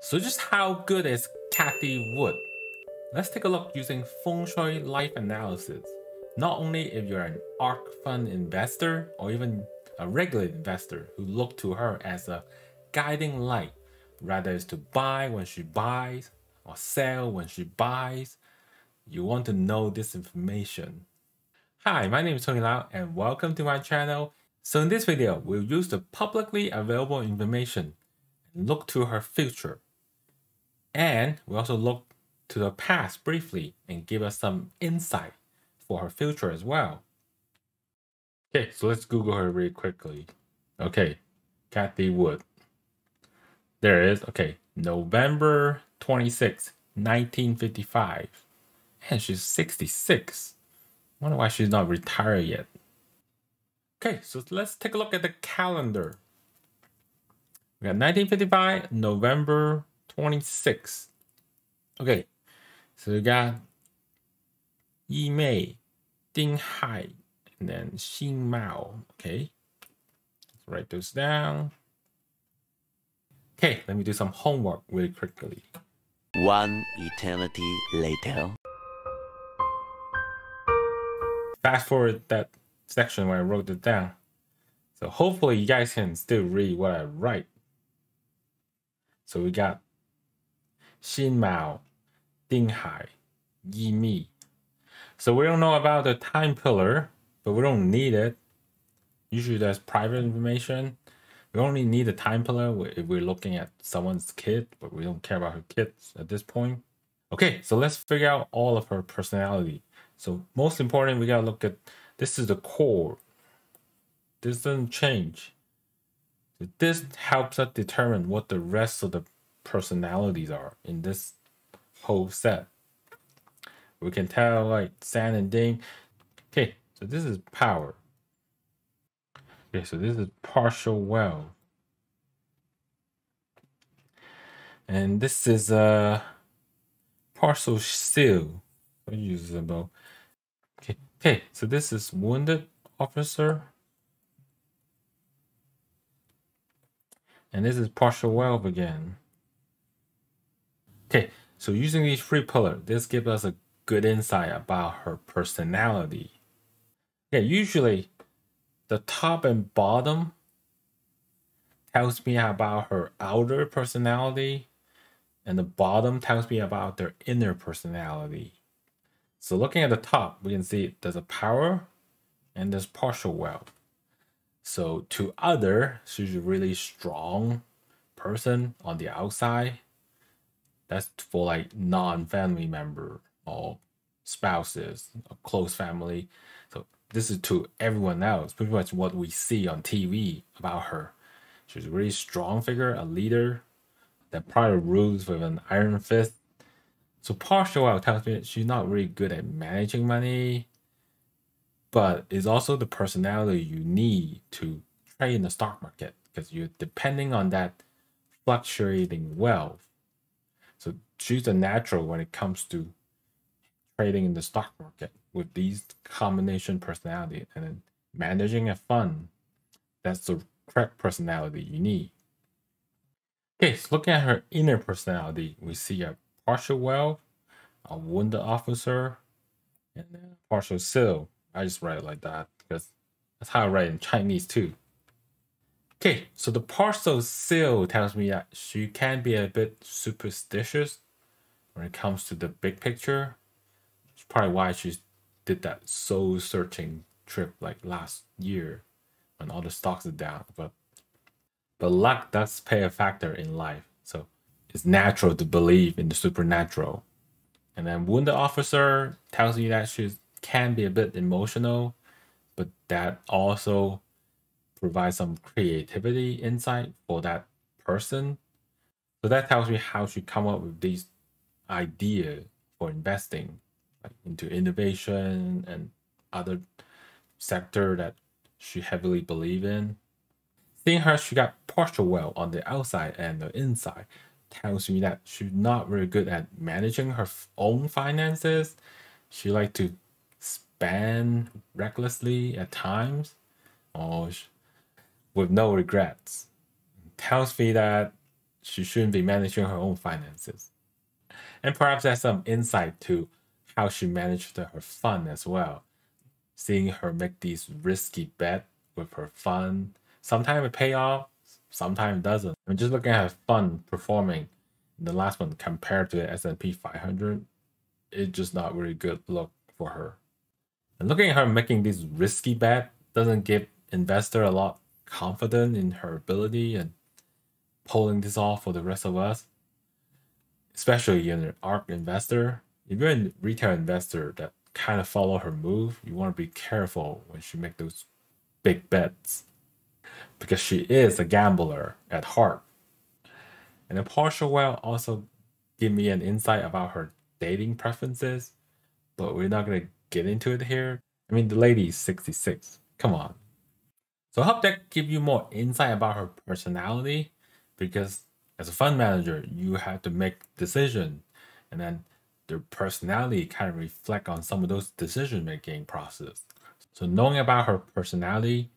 So just how good is Cathie wood? Let's take a look using Feng Shui life analysis. Not only if you're an ARK fund investor or even a regular investor who look to her as a guiding light, rather is to buy when she buys or sell when she buys, you want to know this information. Hi, my name is Tony Lau and welcome to my channel. So in this video, we'll use the publicly available information and look to her future. And we also look to the past briefly and give us some insight for her future as well. Okay, so let's Google her really quickly. Okay, Cathie Wood. There it is. Okay, November 26, 1955. And she's 66. Wonder why she's not retired yet. Okay, so let's take a look at the calendar. We got 1955, November 26. Okay, so we got Yi Mei, Ding Hai, and then Xin Mao. Okay, let's write those down. Okay, let me do some homework really quickly. One eternity later. Fast forward that section where I wrote it down. So hopefully you guys can still read what I write. So we got Xin Mao, Ding Hai, Yi Mei. So we don't know about the time pillar, but we don't need it. Usually that's private information. We only need the time pillar if we're looking at someone's kid, but we don't care about her kids at this point. Okay, so let's figure out all of her personality. So most important, we gotta look at, this is the core. This doesn't change. This helps us determine what the rest of the personalities are in this whole set. We can tell like San and Ding. Okay, so this is power. Okay, so this is partial wealth. And this is partial seal. Usable. Okay, so this is wounded officer. And this is partial wealth again. Okay, so using these three pillars, this gives us a good insight about her personality. Okay, usually the top and bottom tells me about her outer personality, and the bottom tells me about their inner personality. So looking at the top, we can see there's a power and there's partial wealth. So to other, she's a really strong person on the outside. That's for like non-family member or spouses or close family. So this is to everyone else, pretty much what we see on TV about her. She's a really strong figure, a leader that probably rules with an iron fist. So partial wealth tells me that she's not really good at managing money, but it's also the personality you need to trade in the stock market because you're depending on that fluctuating wealth. So she's a natural when it comes to trading in the stock market with these combination personality and then managing a fund. That's the correct personality you need. Okay, so looking at her inner personality, we see a partial wealth, a wounded officer, and then a partial seal. I just write it like that because that's how I write in Chinese too. Okay, so the partial seal tells me that she can be a bit superstitious when it comes to the big picture. It's probably why she did that soul searching trip like last year when all the stocks are down. But luck does play a factor in life. So it's natural to believe in the supernatural. And then wounded officer tells me that she can be a bit emotional, but that also provides some creativity insight for that person. So that tells me how she come up with these ideas for investing, like into innovation and other sector that she heavily believe in. Seeing her, she got partial wealth on the outside and the inside tells me that she's not very good at managing her own finances. She like to spend recklessly at times or with no regrets. Tells me that she shouldn't be managing her own finances. And perhaps that's some insight to how she managed her fun as well. Seeing her make these risky bets with her fun, sometimes it pay off, sometimes it doesn't. I mean, just looking at her fun performing in the last one compared to the S&P 500, it's just not really good look for her. And looking at her making these risky bets doesn't give investor a lot confident in her ability and pulling this off for the rest of us. Especially in an ARK investor, if you're a retail investor that kind of follow her move, you want to be careful when she make those big bets, because she is a gambler at heart. And the partial well also give me an insight about her dating preferences, but we're not going to get into it here. I mean, the lady is 66. Come on. So I hope that give you more insight about her personality, because as a fund manager, you have to make decisions, and then their personality kind of reflect on some of those decision-making process. So knowing about her personality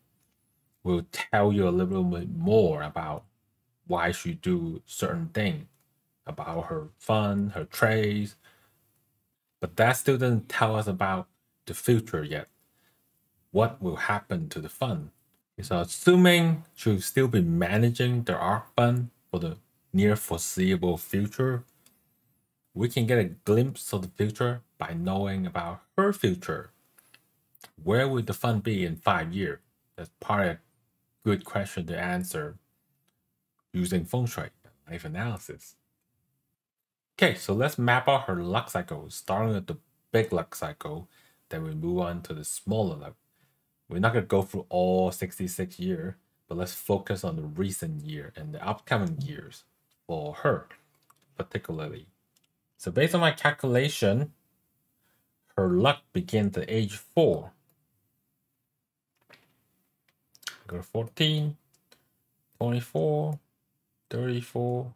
will tell you a little bit more about why she do certain things, about her fund, her trades. But that still doesn't tell us about the future yet. What will happen to the fund? So assuming she'll still be managing the ARK fund for the near foreseeable future, we can get a glimpse of the future by knowing about her future. Where would the fund be in 5 years? That's probably a good question to answer using Feng Shui, life analysis. Okay, so let's map out her luck cycle, starting with the big luck cycle, then we move on to the smaller luck. We're not going to go through all 66 years, but let's focus on the recent year and the upcoming years for her particularly. So based on my calculation, her luck begins at age 4. Go to 14, 24, 34,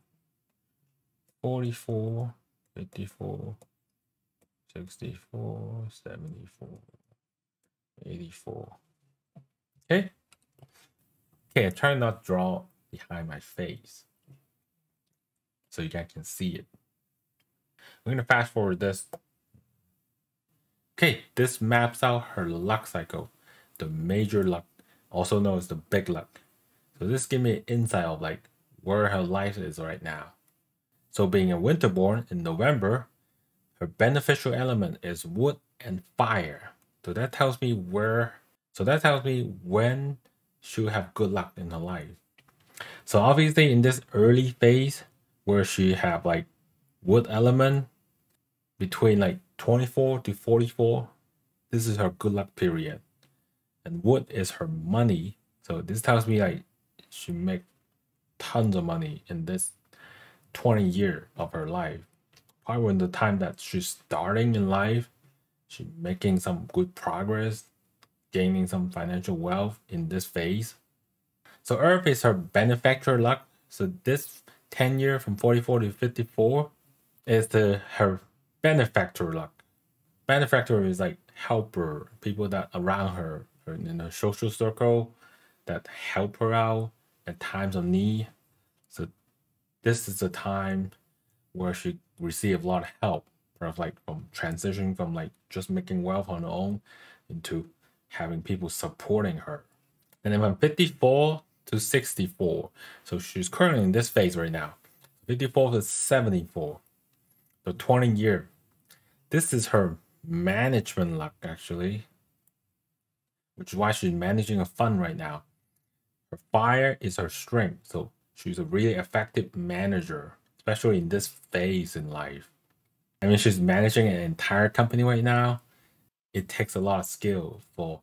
44, 54, 64, 74, 84. Okay. Okay, I try not to draw behind my face so you guys can see it. We're going to fast forward this. Okay, this maps out her luck cycle, the major luck, also known as the big luck. So this gives me an insight of like where her life is right now. So being a winterborn in November, her beneficial element is wood and fire. So that tells me when she'll have good luck in her life. So obviously in this early phase where she have like wood element between like 24 to 44, this is her good luck period. And wood is her money. So this tells me like she make tons of money in this 20 years of her life. Probably when the time that she's starting in life, she's making some good progress, gaining some financial wealth in this phase. So Earth is her benefactor luck. So this 10 year from 44 to 54 is her benefactor luck. Benefactor is like helper, people that around her in her social circle that help her out at times of need. So this is the time where she received a lot of help, perhaps like from transitioning from like just making wealth on her own into having people supporting her. And then from 54 to 64, so she's currently in this phase right now, 54 to 74, the 20 year. This is her management luck actually, which is why she's managing a fund right now. Her fire is her strength, so she's a really effective manager, especially in this phase in life. I mean, she's managing an entire company right now. It takes a lot of skill for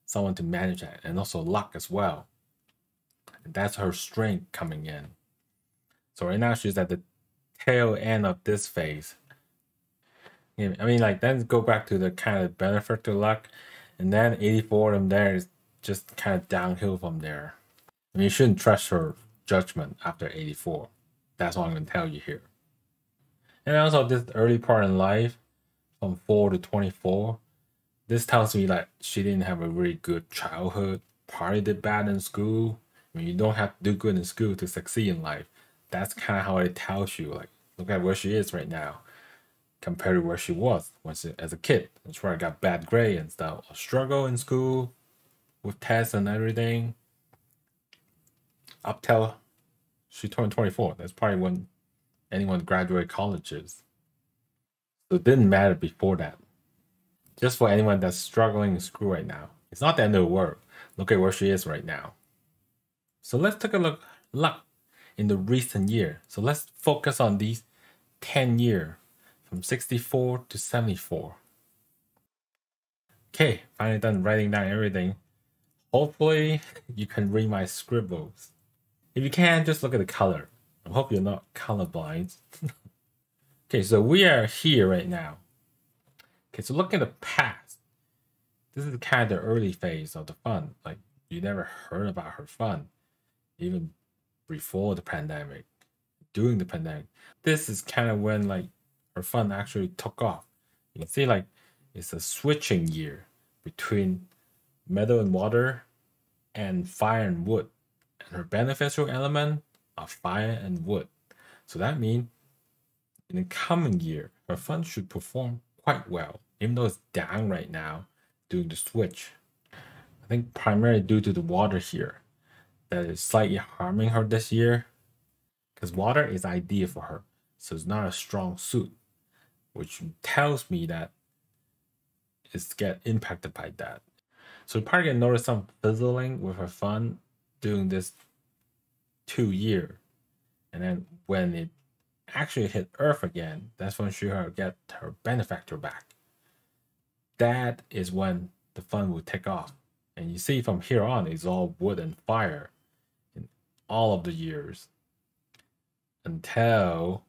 someone to manage that, and also luck as well. And that's her strength coming in. So right now she's at the tail end of this phase. I mean, like then go back to the kind of benefactor luck, and then 84 from there is just kind of downhill from there. I mean, you shouldn't trust her judgment after 84. That's what I'm going to tell you here. And also this early part in life, from 4 to 24, this tells me that she didn't have a really good childhood, probably did bad in school. I mean, you don't have to do good in school to succeed in life. that's kind of how it tells you, like, look at where she is right now compared to where she was when she, as a kid. That's where I got bad grade and stuff. A struggle in school with tests and everything. Up till she turned 24. That's probably when anyone graduated colleges. So it didn't matter before that. Just for anyone that's struggling in school right now. It's not the end of the world. Look at where she is right now. So let's take a look in the recent year. So let's focus on these 10 years from 64 to 74. Okay, finally done writing down everything. Hopefully you can read my scribbles. If you can, just look at the color. I hope you're not colorblind. Okay, so we are here right now. Okay, so look at the past. This is kind of the early phase of the fund. Like, you never heard about her fund, even before the pandemic, during the pandemic. This is kind of when like her fund actually took off. You can see like it's a switching year between metal and water and fire and wood. And her beneficial element are fire and wood. So that means in the coming year, her fund should perform quite well, even though it's down right now during the switch. I think primarily due to the water here that is slightly harming her this year, because water is ideal for her. So it's not a strong suit, which tells me that it's get impacted by that. So you're probably gonna notice some fizzling with her fund during this 2 year. And then when it actually hit Earth again, that's when she'll get her benefactor back. That is when the fund will take off. And you see from here on, it's all wood and fire in all of the years until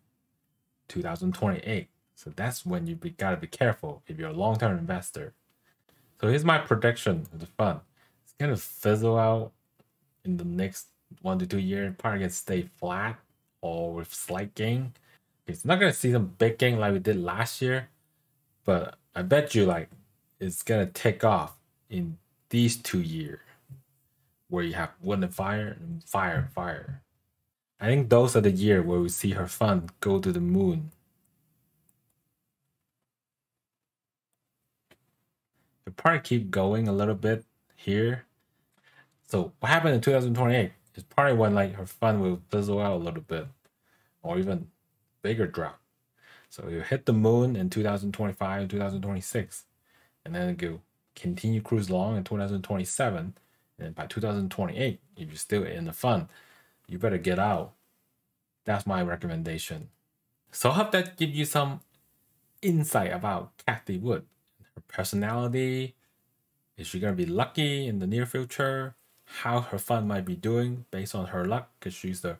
2028. So that's when you gotta be careful if you're a long-term investor. So here's my prediction of the fund. It's gonna fizzle out in the next 1 to 2 years. Probably gonna stay flat or with slight gain. It's not gonna see some big gain like we did last year, but I bet you like it's gonna take off in these 2 years where you have wood and fire and fire. I think those are the years where we see her fund go to the moon. It'll probably keep going a little bit here. So what happened in 2028 is probably when like her fund will fizzle out a little bit or even bigger drop. So you hit the moon in 2025 and 2026, and then it'll continue cruise along in 2027. And by 2028, if you're still in the fund, you better get out. That's my recommendation. So I hope that gives you some insight about Cathie Wood, her personality. Is she gonna be lucky in the near future? How her fund might be doing based on her luck, because she's the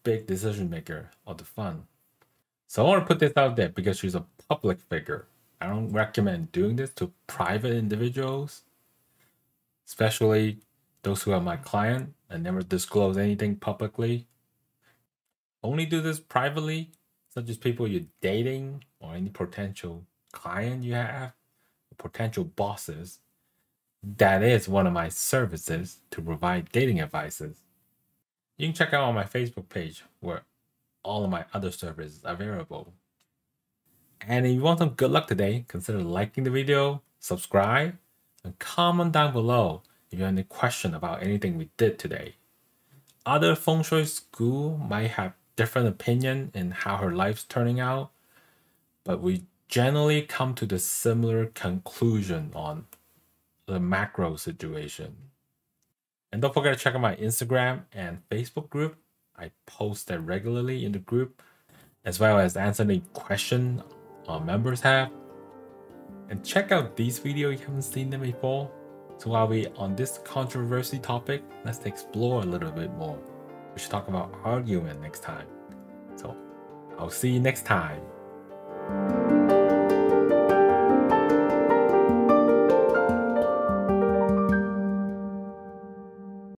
big decision maker of the fund. So I want to put this out there because she's a public figure. I don't recommend doing this to private individuals, especially those who are my client and never disclose anything publicly. Only do this privately, such as people you're dating or any potential client you have, potential bosses. That is one of my services to provide dating advices. You can check out on my Facebook page where all of my other services are available. And if you want some good luck today, consider liking the video, subscribe, and comment down below if you have any question about anything we did today. Other Feng Shui school might have different opinion in how her life's turning out, but we generally come to the similar conclusion on the macro situation. And don't forget to check out my Instagram and Facebook group. I post that regularly in the group, as well as answer any question our members have. And check out these videos if you haven't seen them before. So while we're on this controversy topic, let's explore a little bit more. We should talk about argument next time. So I'll see you next time.